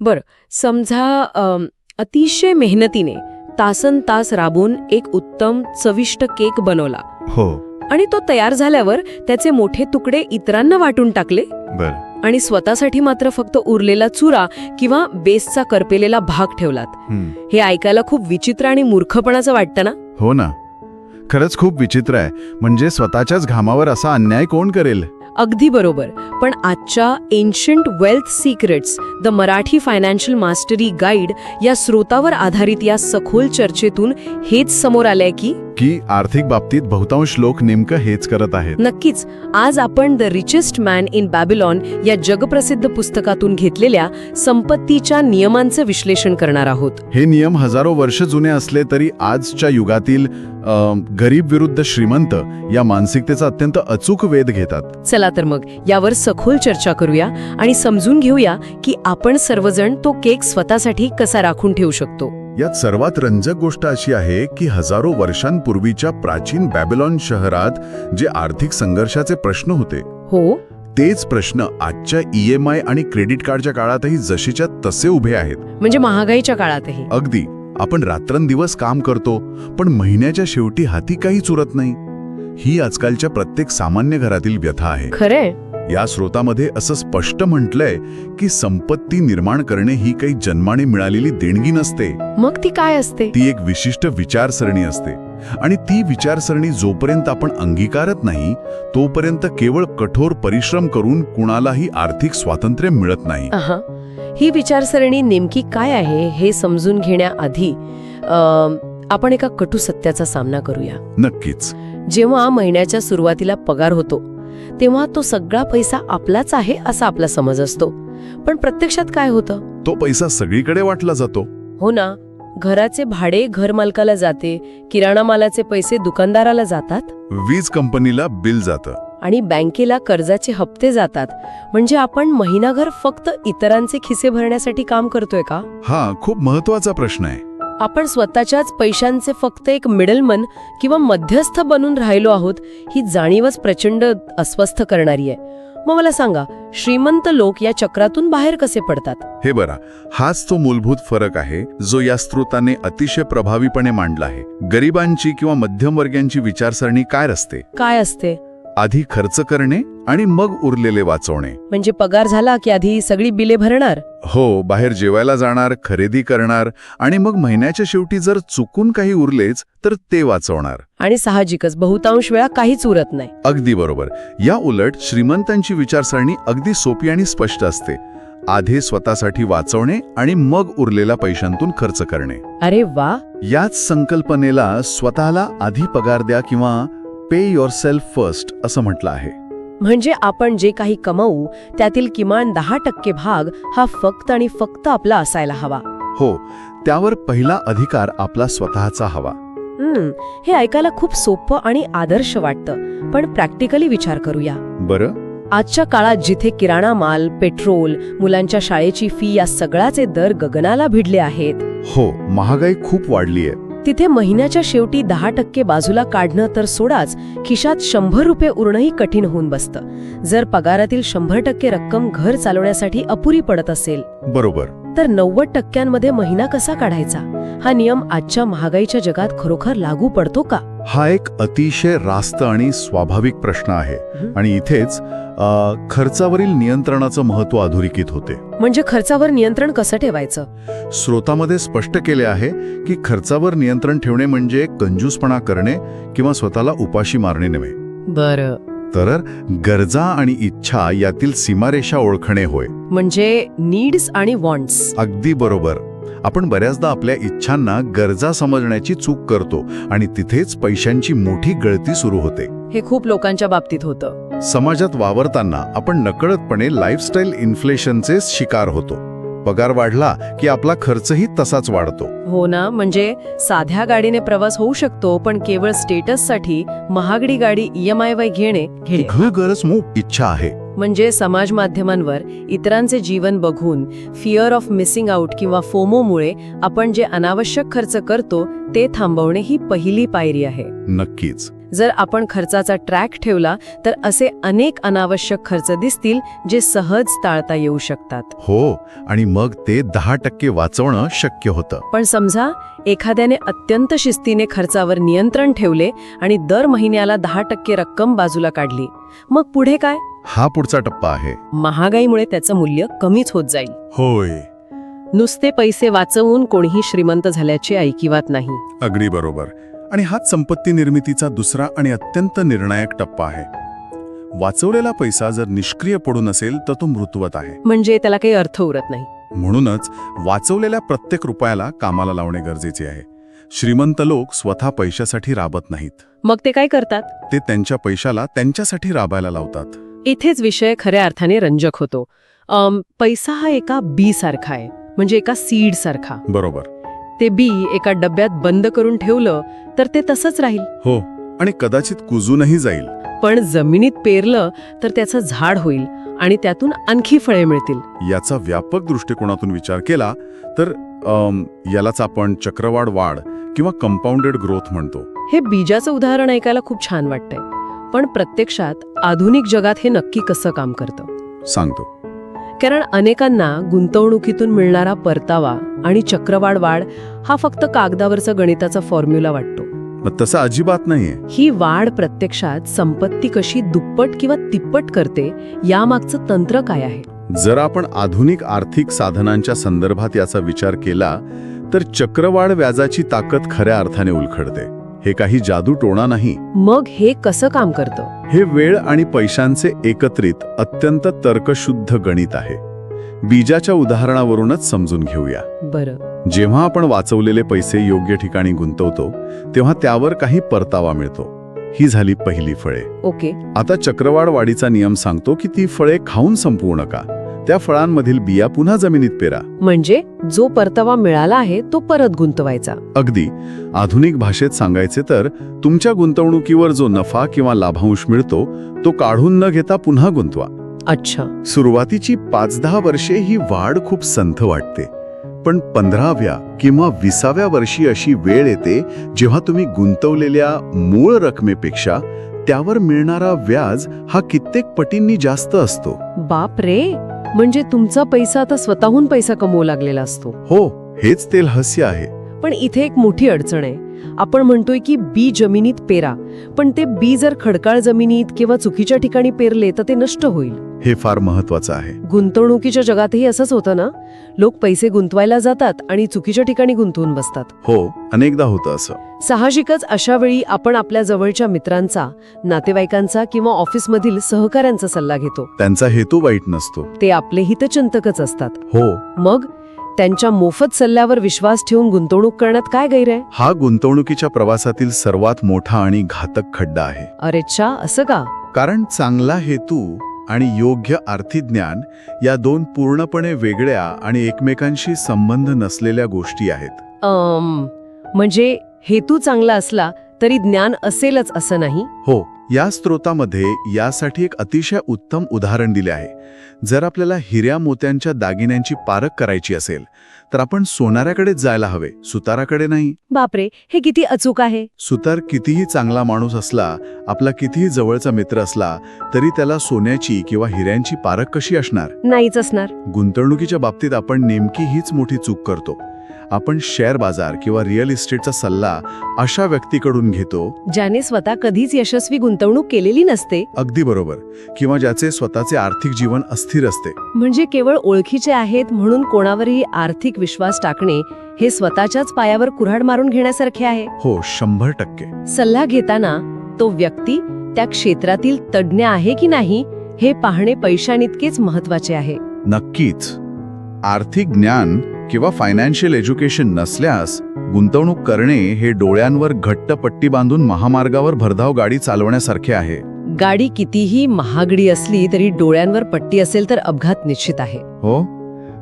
बरं, समजा अतिशय मेहनतीने तासनतास राबून एक उत्तम चविष्ट केक बनवला हो. आणि तो तयार झाल्यावर त्याचे मोठे तुकडे इतरांना वाटून टाकले बर. आणि स्वतःसाठी मात्र फक्त उरलेला चुरा किंवा बेसचा करपेलेला भाग ठेवलात. हे ऐकायला खूप विचित्र आणि मूर्खपणाचं वाटतं ना? हो ना, खरंच खूप विचित्र आहे. म्हणजे स्वतःच्याच घामावर असा अन्याय कोण करेल? अगदी बरोबर. पण आजच्या ancient wealth secrets the Marathi financial mastery guide या स्रोतावर आधारित या सखोल चर्चेतून हेच समोर आलंय की आर्थिक बाबतीत बहुतांश लोक नेमकं हेच करत आहेत. नक्कीच. आज आपण the richest man in Babylon या जगप्रसिद्ध पुस्तकातून घेतलेल्या संपत्तीच्या नियमांचं विश्लेषण करणार आहोत. हे नियम हजारो वर्ष जुने असले तरी आजच्या युगातील गरीब विरुद्ध श्रीमंत या मानसिकतेचा अत्यंत अचूक वेध घेतात. चला तर मग यावर सखोल चर्चा करूया आणि समजून घेऊया की आपण सर्वजण तो केक स्वतःसाठी कसा राखून ठेवू शकतो. यात सर्वात रंजक गोष्ट अशी आहे की हजारो वर्षांपूर्वीच्या प्राचीन बॅबिलॉन शहरात जे आर्थिक संघर्षाचे प्रश्न होते, हो, तेच प्रश्न आजच्या EMI आणि क्रेडिट कार्डच्या काळातही जशीच्या तसे उभे आहेत. म्हणजे महागाईच्या काळातही. अगदी. आपण रात्रंदिवस काम करतो पण महिन्याच्या शेवटी हाती काहीच उरत नाही. ही आजकालच्या प्रत्येक सामान्य घरातील व्यथा आहे. खरंय. या स्रोतामध्ये असं स्पष्ट म्हटलंय की संपत्ती निर्माण करणे ही काही जन्माने मिळालेली देणगी नसते. मग ती काय असते? ती एक विशिष्ट विचारसरणी असते आणि ती विचारसरणी जोपर्यंत आपण अंगीकारत नाही तोपर्यंत केवळ कठोर परिश्रम करून कुणालाही आर्थिक स्वातंत्र्य मिळत नाही. ही विचारसरणी नेमकी काय आहे हे समजून घेण्याआधी आपण एका कटू सत्याचा सामना करूया. नक्कीच. जेव्हा महिन्याच्या सुरुवातीला पगार होतो तेव्हा तो सगळा पैसा आपलाच आहे असा आपला समज असतो. पण प्रत्यक्षात काय होतं? तो पैसा सगळीकडे वाटला जातो. हो ना. घराचे भाडे घरमालकाला जाते, किराणा मालाचे पैसे दुकानदाराला जातात, वीज कंपनीला बिल जातं आणि बँकेला कर्जाचे हप्ते जातात. म्हणजे आपण महिनाभर फक्त इतरांचे खिसे भरण्यासाठी काम करतोय का? हा खूप महत्वाचा प्रश्न आहे. आपण स्वतःच्याच पैशांचे फक्त एक मिडलमन किंवा मध्यस्थ बनून राहिलो आहोत ही जाणीवच प्रचंड अस्वस्थ करणारी आहे. मग मला सांगा, श्रीमंत लोक या चक्रातून बाहेर कसे पडतात? हे बरा, हाच तो मूलभूत फरक आहे जो या स्रोताने अतिशय प्रभावीपणे मांडला आहे. गरिबांची किंवा मध्यमवर्गीयांची विचारसरणी काय असते? काय असते? आधी खर्च करणे आणि मग उरलेले वाचवणे. म्हणजे पगार झाला की आधी सगळी बिले भरणार? हो, बाहेर जेवायला जाणार, खरेदी करणार आणि मग महिन्याच्या शेवटी जर चुकून काही उरलेच तर ते वाचवणार. आणि साहजिकच बहुतांश वेळा काहीच उरत नाही. अगदी बरोबर. या उलट श्रीमंतांची विचारसरणी अगदी सोपी आणि स्पष्ट असते. आधी स्वतःसाठी वाचवणे आणि मग उरलेल्या पैशांतून खर्च करणे. अरे वा. याच संकल्पनेला स्वतःला आधी पगार द्या किंवा पे युअरसेल्फ फर्स्ट असं म्हटलं आहे. म्हणजे आपण जे काही कमावू त्यातील किमान 10% भाग हा फक्त आणि फक्त आपला असायला हवा. हो, त्यावर पहिला अधिकार आपला स्वतःचा हवा. हे ऐकायला खूप सोपं आणि आदर्श वाटतं. पण प्रॅक्टिकली विचार करूया. बरं. आजच्या काळात जिथे किराणा माल, पेट्रोल, मुलांच्या शाळेची फी या सगळ्याचे दर गगनाला भिडले आहेत. हो, महागाई खूप वाढली आहे. तिथे महिन्याच्या शेवटी 10% बाजूला काढणं तर सोडाच, खिशात 100 रुपये उरणंही कठीण होऊन बसतं. जर पगारातील 100% रक्कम घर चालवण्यासाठी अपुरी पडत असेल, बरोबर, तर 90% महिना कसा काढायचा? हा नियम आजच्या महागाईच्या जगात खरोखर लागू पडतो का? हा एक अतिशय रास्त आणि स्वाभाविक प्रश्न आहे. आणि इथेच खर्चावरील नियंत्रणाचं महत्त्व अधोरेखित होते. म्हणजे खर्चावर नियंत्रण कसं ठेवायचं? स्रोतामध्ये स्पष्ट केले आहे की खर्चावर नियंत्रण ठेवणे म्हणजे कंजूसपणा करणे किंवा स्वतःला उपाशी मारणे नव्हे. बरं. तर गरजा आणि इच्छा यातील सीमारेषा ओळखणे होय. म्हणजे नीड्स आणि वॉन्ट्स. अगदी बरोबर. आपण बऱ्याचदा आपल्या इच्छांना गरजा समजण्याची चूक करतो आणि तिथेच पैशांची मोठी गळती सुरू होते. हे खूप लोकांच्या बाबतीत होतं. समाजात वावरताना आपण नकळतपणे लाईफस्टाईल इन्फ्लेशनचे शिकार होतो. पगार वाढला की आपला खर्चही तसाच वाढतो. हो ना. म्हणजे साध्या गाडीने प्रवास होऊ शकतो पण केवळ स्टेटससाठी महागडी गाडी EMI वर घेणे गरज इच्छा आहे. म्हणजे समाज माध्यमांवर इतरांचे जीवन बघून फिअर ऑफ मिसिंग आउट किंवा फोमोमुळे आपण जे अनावश्यक खर्च करतो ते थांबवणे ही पहिली पायरी आहे. नक्कीच. जर आपण खर्चाचा ट्रॅक ठेवला तर असे अनेक अनावश्यक खर्च दिसतील जे सहज टाळता येऊ शकतात. हो, आणि मग ते 10% वाचवणं शक्य होतं. पण समजा एखाद्याने अत्यंत शिस्तीने खर्चावर नियंत्रण ठेवले आणि दर महिन्याला 10% रक्कम बाजूला काढली, मग पुढे काय? हा पुढचा टप्पा आहे. महागाईमुळे त्याचं मूल्य कमीच होत जाईल. होय, नुसते पैसे वाचवून कोणीही श्रीमंत झाल्याची ऐकिवात नाही. अगदी बरोबर. आणि हाच संपत्ती निर्मितीचा दुसरा आणि अत्यंत निर्णायक टप्पा आहे. वाचवलेला पैसा जर निष्क्रिय पडून असेल तर तो मृतवत आहे. म्हणजे त्याला काही अर्थ उरत नाही. म्हणूनच वाचवलेल्या प्रत्येक रुपयाला कामाला लावणे गरजेचे आहे. श्रीमंत लोक स्वतः पैशासाठी राबत नाहीत. मग ते काय करतात? ते त्यांच्या पैशाला त्यांच्यासाठी राबायला लावतात. इथेच विषय खऱ्या अर्थाने रंजक होतो. पैसा हा एका बी सारखा आहे, म्हणजे एका सीड सारखा. बरोबर. ते बी एका डब्यात बंद करून ठेवलं तर ते तसंच राहील. हो, आणि कदाचित कुजूनही जाईल. पण जमिनीत पेरलं तर त्याचं झाड होईल आणि त्यातून आणखी फळे मिळतील. याचा व्यापक दृष्टिकोनातून विचार केला तर यालाच आपण चक्रवाढ वाढ किंवा कंपाऊंडेड ग्रोथ म्हणतो. हे बीजाचं उदाहरण ऐकायला खूप छान वाटतंय, पण प्रत्यक्षात आधुनिक जगात हे नक्की कसं काम करतं सांगतो. कारण अनेकांना गुंतवणुकीतून मिळणारा परतावा आणि चक्रवाढ वाढ हा फक्त कागदावरचा गणिताचा फॉर्म्युला वाटतो. मग तसं अजिबात नाहीये. ही वाढ प्रत्यक्षात संपत्ती कशी दुप्पट किंवा तिप्पट करते यामागचं तंत्र काय आहे? जर आपण आधुनिक आर्थिक साधनांच्या संदर्भात याचा विचार केला तर चक्रवाढ व्याजाची ताकद खऱ्या अर्थाने उलखडते. हे काही जादू टोणा नाही. मग हे कसं काम करतं? हे वेळ आणि पैशांचे एकत्रित अत्यंत तर्कशुद्ध गणित आहे. बीजाच्या उदाहरणावरूनच समजून घेऊया. बरं. जेव्हा आपण वाचवलेले पैसे योग्य ठिकाणी गुंतवतो तेव्हा त्यावर काही परतावा मिळतो. ही झाली पहिली फळे. ओके. आता चक्रवाढ वाढीचा नियम सांगतो की ती फळे खाऊन संपवू नका. त्या फळांमधील बिया पुन्हा जमिनीत पेरा. म्हणजे जो परतावा मिळाला आहे तो परत गुंतवायचा. अगदी. आधुनिक भाषेत सांगायचे तर तुमच्या गुंतवणुकीवर जो नफा किंवा लाभांश मिळतो तो काढून न घेता पुन्हा गुंतवा. अच्छा. सुरुवातीची 5-10 वर्षे ही वाढ खूप संथ वाटते, पण 15व्या किंवा 20व्या वर्षी अशी वेळ येते जेव्हा तुम्ही गुंतवलेल्या मूळ रकमेपेक्षा त्यावर मिळणारा व्याज हा कित्येक पटींनी जास्त असतो. बाप रे, म्हणजे तुमचा पैसा आता स्वतःहून पैसा कमवू लागलेला असतो. हो, हेच ते रहस्य आहे. पण इथे एक मोठी अडचण आहे. आपण म्हणतोय की बी जमिनीत पेरा, पण ते बी जर खडकाळ जमिनीत किंवा चुकीच्या ठिकाणी पेरले तर ते नष्ट होईल. हे फार महत्वाचं आहे. गुंतवणुकीच्या जगातही असंच होतं ना. लोक पैसे गुंतवायला जातात आणि चुकीच्या ठिकाणी गुंतवून बसतात. हो, अनेकदा होतं असं. साहजिकच अशा वेळी आपण आपल्या जवळच्या मित्रांचा, नातेवाईकांचा किंवा ऑफिसमधील सहकाऱ्यांचा सल्ला घेतो. त्यांचा हेतू वाईट नसतो. ते आपले हितचिंतकच असतात. हो. मग त्यांच्या मोफत सल्ल्यावर विश्वास ठेवून गुंतवणूक करण्यात काय गैर आहे? हा गुंतवणुकीच्या प्रवासातील सर्वात मोठा आणि घातक खड्डा आहे. अरेच्छा, असं का? कारण चांगला हेतू आणि योग्य आर्थिक ज्ञान या दोन पूर्णपणे वेगळ्या आणि एकमेकांशी संबंध नसलेल्या गोष्टी आहेत. म्हणजे हेतू चांगला असला तरी ज्ञान असेलच असं नाही? हो. या स्त्रोतामध्ये यासाठी एक अतिशय उत्तम उदाहरण दिले आहे. जर आपल्याला हिऱ्या मोत्यांच्या दागिन्यांची पारख करायची असेल तर आपण सोनाऱ्याकडेच जायला हवे, सुताराकडे नाही. बापरे, हे किती अचूक आहे. सुतार कितीही चांगला माणूस असला, आपला कितीही जवळचा मित्र असला तरी त्याला सोन्याची किंवा हिऱ्यांची पारख कशी असणार? नाहीच असणार. गुंतवणुकीच्या बाबतीत आपण नेमकी हीच मोठी चूक करतो. आपण शेअर बाजार किंवा रिअल इस्टेटचा सल्ला अशा व्यक्तीकडून घेतो ज्याने स्वतः कधीच यशस्वी गुंतवणूक केलेली नसते. अगदी बरोबर. किंवा ज्याचे स्वतःचे आर्थिक जीवन अस्थिर असते. म्हणजे केवळ ओळखीचे आहेत म्हणून कोणावरही आर्थिक विश्वास टाकणे हे स्वतःच्याच पायावर कुऱ्हाड मारून घेण्यासारखे आहे. हो, 100%. सल्ला घेताना तो व्यक्ती त्या क्षेत्रातील तज्ज्ञ आहे की नाही हे पाहणे पैशांइतकेच महत्वाचे आहे. नक्कीच. आर्थिक ज्ञान किंवा फायनान्शियल एज्युकेशन नसल्यास गुंतवणूक करणे हे डोळ्यांवर घट्ट पट्टी बांधून महामार्गावर भरधाव गाडी चालवण्यासारखे आहे. गाडी कितीही महागडी असली तरी डोळ्यांवर पट्टी असेल तर अपघात निश्चित आहे. हो.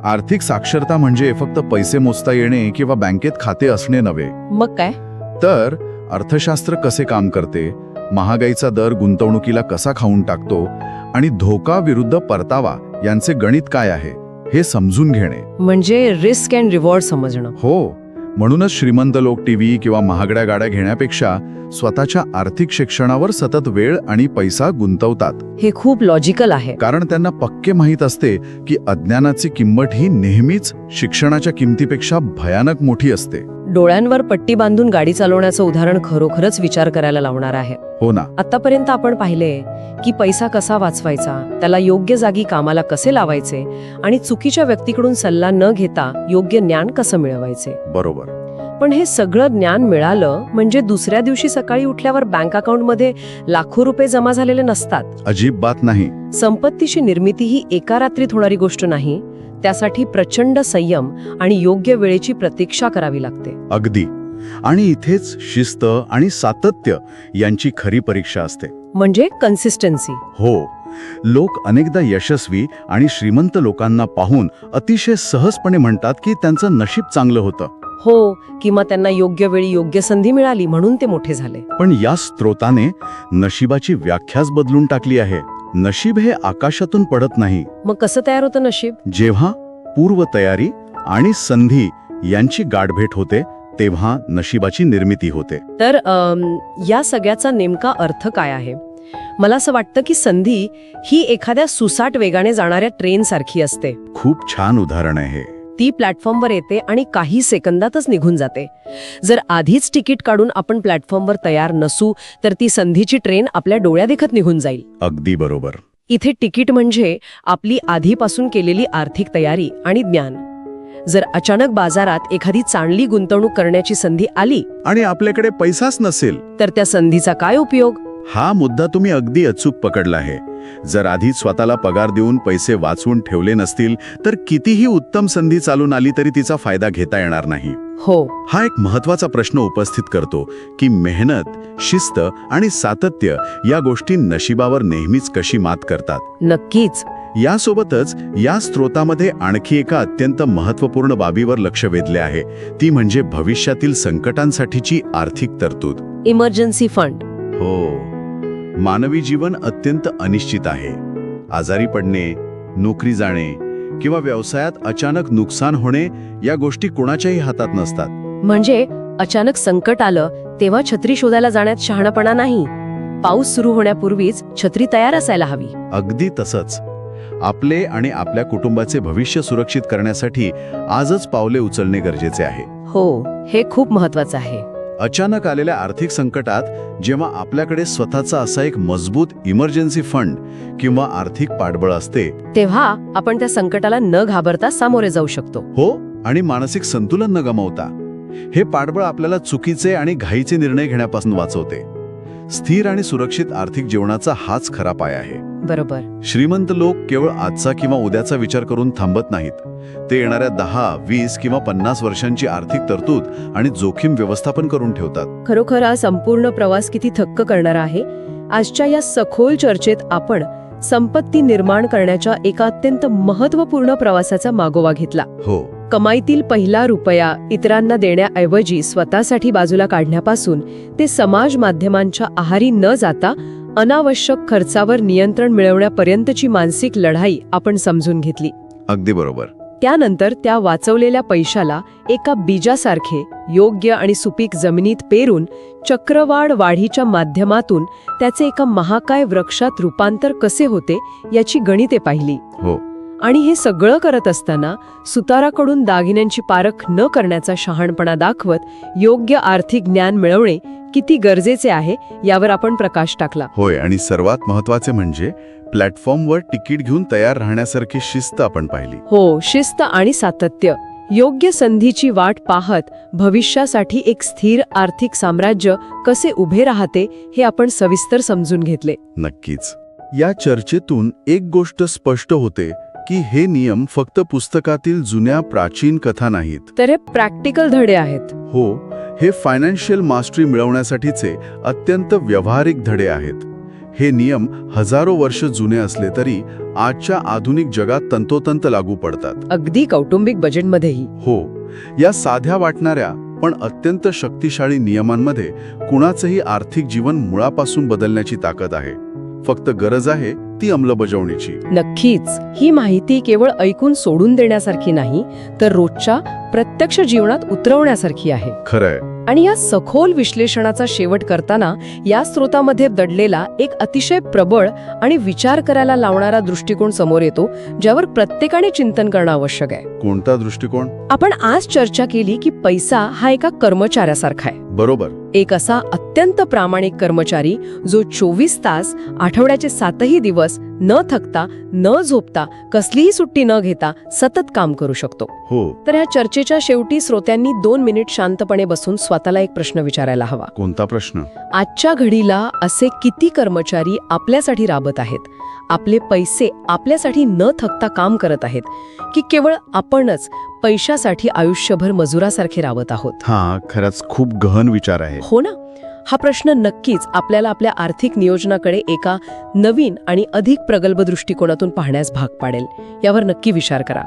आर्थिक साक्षरता म्हणजे फक्त पैसे मोजता येणे किंवा बँकेत खाते असणे नव्हे. मग काय? तर अर्थशास्त्र कसे काम करते, महागाईचा दर गुंतवणुकीला कसा खाऊन टाकतो आणि धोका विरुद्ध परतावा यांचे गणित काय आहे हे समजून घेणे. म्हणजे रिस्क अँड रिवॉर्ड समजणं. हो. म्हणूनच श्रीमंत लोक टीव्ही किंवा महागड्या गाड्या घेण्यापेक्षा स्वतःच्या आर्थिक शिक्षणावर सतत वेळ आणि पैसा गुंतवतात. हे खूप लॉजिकल आहे. कारण त्यांना पक्के माहीत असते की अज्ञानाची किंमत ही नेहमीच शिक्षणाच्या किमतीपेक्षा भयानक मोठी असते. डोळ्यांवर पट्टी बांधून गाडी चालवण्याचं उदाहरण खरोखरच विचार करायला लावणार आहे. हो ना. आतापर्यंत आपण पाहिले की पैसा कसा वाचवायचा, त्याला योग्य जागी कामाला कसे लावायचे आणि चुकीच्या व्यक्तीकडून सल्ला न घेता योग्य ज्ञान कसं मिळवायचे. बरोबर. पण हे सगळं ज्ञान मिळालं म्हणजे दुसऱ्या दिवशी सकाळी उठल्यावर बँक अकाउंटमध्ये लाखो रुपये जमा झालेले नसतात. अजिबात नाही. संपत्तीची निर्मिती ही एका रात्रीत होणारी गोष्ट नाही. त्यासाठी प्रचंड संयम आणि योग्य वेळेची प्रतीक्षा करावी लागते. अगदी. आणि इथेच शिस्त आणि सातत्य यांची खरी परीक्षा असते. म्हणजे कन्सिस्टन्सी. हो. लोक अनेकदा यशस्वी आणि श्रीमंत लोकांना पाहून अतिशय सहजपणे म्हणतात की त्यांचं नशीब चांगलं होतं. हो, किंवा त्यांना योग्य वेळी योग्य संधी मिळाली म्हणून ते मोठे झाले. पण या स्रोताने नशिबाची व्याख्याच बदलून टाकली आहे. नशीब हे आकाशातून पडत नाही. मग कसं तयार होतं नशीब? जेव्हा पूर्वतयारी आणि संधी यांची गाठभेट होते तेव्हा नशिबाची निर्मिती होते. तर या सगळ्याचा नेमका अर्थ काय आहे? मला असं वाटतं की संधी ही एखाद्या सुसाट वेगाने जाणाऱ्या ट्रेन सारखी असते. खूप छान उदाहरण आहे. ती प्लॅटफॉर्मवर येते आणि काही सेकंदातच निघून जाते. जर आधीच तिकीट काढून आपण प्लॅटफॉर्मवर तयार नसू तर ती संधीची ट्रेन आपल्या डोळ्यादेखत निघून जाईल. अगदी बरोबर. इथे तिकीट म्हणजे आपली आधीपासून केलेली आर्थिक तयारी आणि ज्ञान. जर अचानक बाजारात एखादी चांगली गुंतवणूक करण्याची संधी आली आणि आपल्याकडे पैसाच नसेल तर त्या संधीचा काय उपयोग? हा मुद्दा तुम्ही अगदी अचूक पकडला आहे. जर आधीच स्वतःला पगार देऊन पैसे वाचवून ठेवले नसतील तर कितीही उत्तम संधी चालून आली तरी तिचा फायदा घेता येणार नाही. हो. हा एक महत्वाचा प्रश्न उपस्थित करतो की मेहनत, शिस्त आणि सातत्य या गोष्टी नशिबावर नेहमीच कशी मात करतात. नक्कीच. यासोबतच या स्रोतामध्ये आणखी एका अत्यंत महत्त्वपूर्ण बाबीवर लक्ष वेधले आहे. ती म्हणजे भविष्यातील संकटांसाठीची आर्थिक तरतूद. Emergency fund. हो. मानवी जीवन अत्यंत अनिश्चित आहे. आजारी पडणे, नोकरी जाणे किंवा व्यवसायात अचानक नुकसान होणे या गोष्टी कोणाच्याही हातात नसतात. म्हणजे अचानक संकट आलं तेव्हा छत्री शोधायला जाण्यात शहाणपणा नाही. पाऊस सुरू होण्यापूर्वीच छत्री तयार असायला हवी. अगदी तसंच. आपले आणि आपल्या कुटुंबाचे भविष्य सुरक्षित करण्यासाठी आजच पावले उचलणे गरजेचे आहे. हो, हे खूप महत्वाचं आहे. अचानक आलेल्या आर्थिक संकटात जेव्हा आपल्याकडे स्वतःचा असा एक मजबूत इमर्जन्सी फंड किंवा आर्थिक पाठबळ असते तेव्हा आपण त्या संकटाला न घाबरता सामोरे जाऊ शकतो. हो. आणि मानसिक संतुलन न गमावता. हे पाठबळ आपल्याला चुकीचे आणि घाईचे निर्णय घेण्यापासून वाचवते. स्थिर आणि सुरक्षित आर्थिक जीवनाचा हाच खरा पाय आहे. बरोबर. श्रीमंत लोक केवळ आजचा किंवा उद्याचा विचार करून थांबत नाहीत. ते येणाऱ्या 10, 20 किंवा 50 वर्षांची आर्थिक तरतूद आणि जोखीम व्यवस्थापन करून ठेवतात. खरोखर हा संपूर्ण प्रवास किती थक्क करणारा आहे. आजच्या या सखोल चर्चेत आपण संपत्ती निर्माण करण्याच्या एका अत्यंत महत्त्वपूर्ण प्रवासाचा मागोवा घेतला. हो. कमाईतील पहिला रुपया इतरांना देण्याऐवजी स्वतःसाठी बाजूला काढण्यापासून ते समाज माध्यमांच्या आहारी न जाता अनावश्यक खर्चावर नियंत्रण मिळवण्यापर्यंतची मानसिक लढाई आपण समजून घेतली. अगदी बरोबर. त्यानंतर त्या वाचवलेल्या पैशाला एका बीजासारखे योग्य आणि सुपीक जमिनीत पेरून चक्रवाढ वाढीच्या माध्यमातून त्याचे एका महाकाय वृक्षात रूपांतर कसे होते याची गणिते पाहिली. हो. आणि हे सगळं करत असताना सुताराकडून दागिन्यांची पारख न करण्याचा शहाणपणा दाखवत योग्य आर्थिक ज्ञान मिळवणे किती गरजेचे आहे यावर आपण प्रकाश टाकला. होय. आणि सर्वात महत्वाचे म्हणजे प्लॅटफॉर्मवर तिकीट घेऊन तयार राहण्यासारखी शिस्त आपण पाहिली. हो. शिस्त आणि सातत्य. योग्य संधीची वाट पाहत भविष्यासाठी एक स्थिर आर्थिक साम्राज्य कसे उभे राहते हे आपण सविस्तर समजून घेतले. नक्कीच. या चर्चेतून एक गोष्ट स्पष्ट होते की हे नियम फक्त पुस्तकातील जुन्या प्राचीन कथा नाहीत, तर हे प्रॅक्टिकल धडे आहेत. हो. हे फायनान्शियल मास्टरी मिळवण्यासाठीचे अत्यंत व्यावहारिक धडे आहेत. हे नियम हजारो वर्ष जुने असले तरी आजच्या आधुनिक जगात तंतोतंत लागू पडतात. अगदी कौटुंबिक बजेटमध्येही. हो. या साध्या वाटणाऱ्या पण अत्यंत शक्तिशाली नियमांमध्ये कुणाचंही आर्थिक जीवन मुळापासून बदलण्याची ताकद आहे. फक्त गरज आहे माहिती अंमलबजावणीची. नक्कीच. ही माहिती केवळ ऐकून सोडून देण्यासारखी नाही, तर रोजच्या प्रत्यक्ष जीवनात उतरवण्यासारखी आहे. खरंय. आणि या सखोल विश्लेषणाचा शेवट करताना या स्रोतामध्ये दडलेला एक अतिशय प्रबळ आणि विचार करायला लावणारा दृष्टिकोन समोर येतो, ज्यावर प्रत्येकाने चिंतन करणं आवश्यक आहे. कोणता दृष्टिकोन? आपण आज चर्चा केली की पैसा हा एका कर्मचाऱ्यासारखा आहे. बरोबर. एक असा अत्यंत प्रामाणिक कर्मचारी जो 24 तास, आठवड्याचे 7ही दिवस न थकता, न झोपता, कसलीही सुट्टी न घेता सतत काम करू शकतो. हो. तर ह्या चर्चेच्या शेवटी श्रोत्यांनी 2 मिनिट शांतपणे बसून स्वतःला एक प्रश्न विचारायला हवा. कोणता प्रश्न? आजच्या घडीला असे किती कर्मचारी आपल्यासाठी राबत आहेत, आपले पैसे आपल्यासाठी न थकता काम करत आहेत, की केवळ आपणच पैशासाठी आयुष्यभर मजुरासारखे राबत आहोत? हा खरंच खूप गहन विचार आहे. हो ना. हा प्रश्न नक्कीच आपल्याला आपल्या आर्थिक नियोजनाकडे एका नवीन आणि अधिक प्रगल्भ दृष्टिकोनातून पाहण्यास भाग पाडेल. यावर नक्की विचार करा.